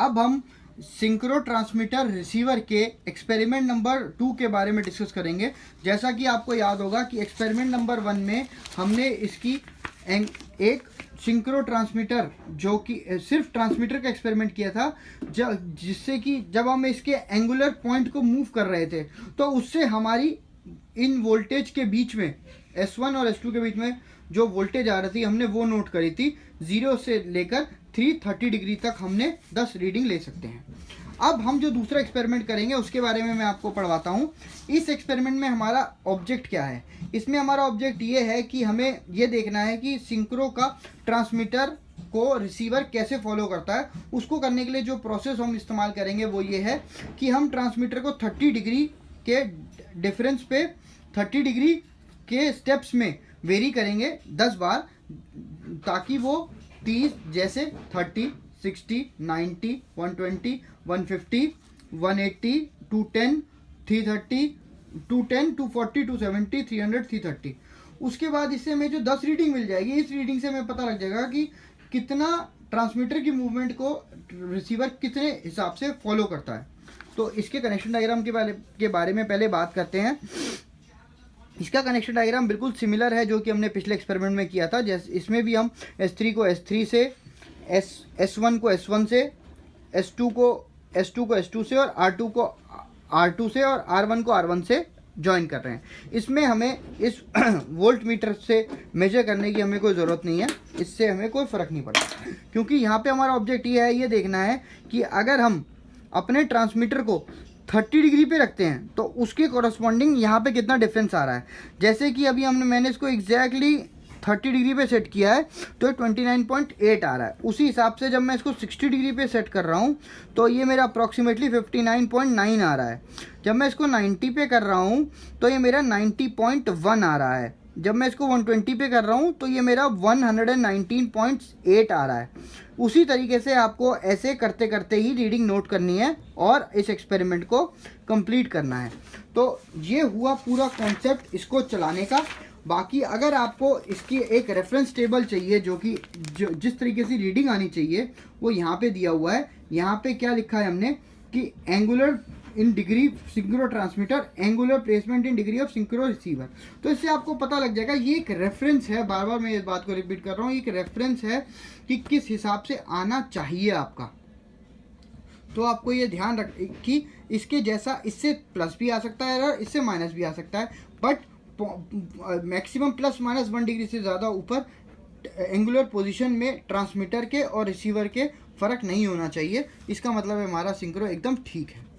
अब हम synchro transmitter receiver के एक्सपेरिमेंट नंबर 2 के बारे में डिस्कस करेंगे। जैसा कि आपको याद होगा कि एक्सपेरिमेंट नंबर 1 में हमने इसकी एक सिंक्रो ट्रांसमीटर जो कि सिर्फ ट्रांसमीटर का एक्सपेरिमेंट किया था, जिससे कि जब हम इसके एंगुलर पॉइंट को मूव कर रहे थे तो उससे हमारी इन वोल्टेज के बीच में S1 और S2 के बीच में जो वोल्टेज आ रही थी हमने वो नोट करी थी। 0 से लेकर 330 डिग्री तक हमने 10 रीडिंग ले सकते हैं। अब हम जो दूसरा एक्सपेरिमेंट करेंगे उसके बारे में मैं आपको पढ़वाता हूँ। इस एक्सपेरिमेंट में हमारा ऑब्जेक्ट क्या है। इसमें हमारा ऑब्जेक्ट ये है कि हमें ये देखना है कि सिंक्रो का ट्रांसमीटर को रिसीवर कैसे फॉलो करता है। उसको करने के लिए जो प्रोसेस हम इस्तेमाल करेंगे वो ये है कि हम ट्रांसमीटर को 30 डिग्री के डिफरेंस पे 30 डिग्री के स्टेप्स में वेरी करेंगे 10 बार, ताकि वो 30 जैसे 30, 60, 90, 120, 150, 180, 210, 330, 210, 240, 270, 300, 330। उसके बाद इससे हमें जो 10 रीडिंग मिल जाएगी, इस रीडिंग से हमें पता लग जाएगा कि कितना ट्रांसमीटर की मूवमेंट को रिसीवर कितने हिसाब से फॉलो करता है। तो इसके कनेक्शन डायग्राम के बारे में पहले बात करते हैं। इसका कनेक्शन डायग्राम बिल्कुल सिमिलर है जो कि हमने पिछले एक्सपेरिमेंट में किया था। जैसे इसमें भी हम S3 को S3 से, S1 को S1 से, S2 को S2 से और R2 को R2 से और R1 को R1 से ज्वाइन कर रहे हैं। इसमें हमें इस वोल्ट मीटर से मेजर करने की हमें कोई ज़रूरत नहीं है, इससे हमें कोई फ़र्क नहीं पड़ता, क्योंकि यहाँ पे हमारा ऑब्जेक्ट ये है, ये देखना है कि अगर हम अपने ट्रांसमीटर को 30 डिग्री पे रखते हैं तो उसके कॉरस्पॉन्डिंग यहाँ पे कितना डिफरेंस आ रहा है। जैसे कि अभी मैंने इसको एग्जैक्टली 30 डिग्री पे सेट किया है तो 29.8 आ रहा है। उसी हिसाब से जब मैं इसको 60 डिग्री पे सेट कर रहा हूँ तो ये मेरा अप्रॉक्सीमेटली 59.9 आ रहा है। जब मैं इसको 90 पे कर रहा हूँ तो ये मेरा 90.1 आ रहा है। जब मैं इसको 120 पे कर रहा हूँ तो ये मेरा 119.8 आ रहा है। उसी तरीके से आपको ऐसे करते करते ही रीडिंग नोट करनी है और इस एक्सपेरिमेंट को कंप्लीट करना है। तो ये हुआ पूरा कॉन्सेप्ट इसको चलाने का। बाकी अगर आपको इसकी एक रेफरेंस टेबल चाहिए जो कि जिस तरीके से रीडिंग आनी चाहिए वो यहाँ पे दिया हुआ है। यहाँ पे क्या लिखा है हमने कि angular in degree synchro transmitter, angular placement in degree of synchro receiver. तो इससे आपको पता लग जाएगा, ये एक रेफरेंस है, बार बार मैं इस बात को रिपीट कर रहा हूँ, एक रेफरेंस है कि किस हिसाब से आना चाहिए आपका। तो आपको ये ध्यान रख कि इसके जैसा इससे प्लस भी आ सकता है एरर, इससे माइनस भी आ सकता है, but maximum plus minus 1 degree से ज़्यादा ऊपर एंगुलर पोजीशन में ट्रांसमीटर के और रिसीवर के फ़र्क नहीं होना चाहिए। इसका मतलब है हमारा सिंक्रो एकदम ठीक है।